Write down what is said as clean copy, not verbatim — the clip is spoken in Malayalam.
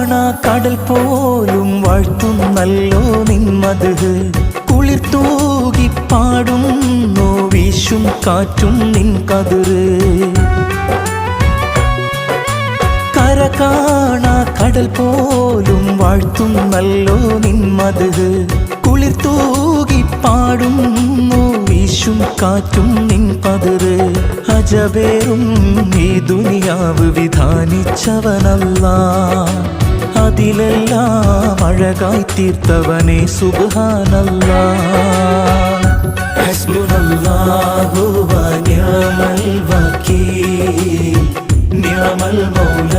കാണാ കടൽ പോലും വാഴ്ത്തുന്നല്ലോ നിന്മത് കുളിർത്തൂകി പാടുന്നു വീശും കാറ്റും നിൻ കതിര് കര കാണാ കടൽ പോലും വാഴ്ത്തുന്നല്ലോ നിന്മത് കുളിർത്തൂകി പാടുന്നു വീശും കാറ്റും നിൻ പതിര് അജബേറും ഈ ദുനിയാവ് വിധാനിച്ചവനല്ലാ അതിലെല്ലാം അഴകായി തീർത്തവനെ സുബ്ഹാനല്ലാ ഹസ്ബുനല്ലാഹു വ നിഅമൽ വകീൽ നിഅമൽ മൗല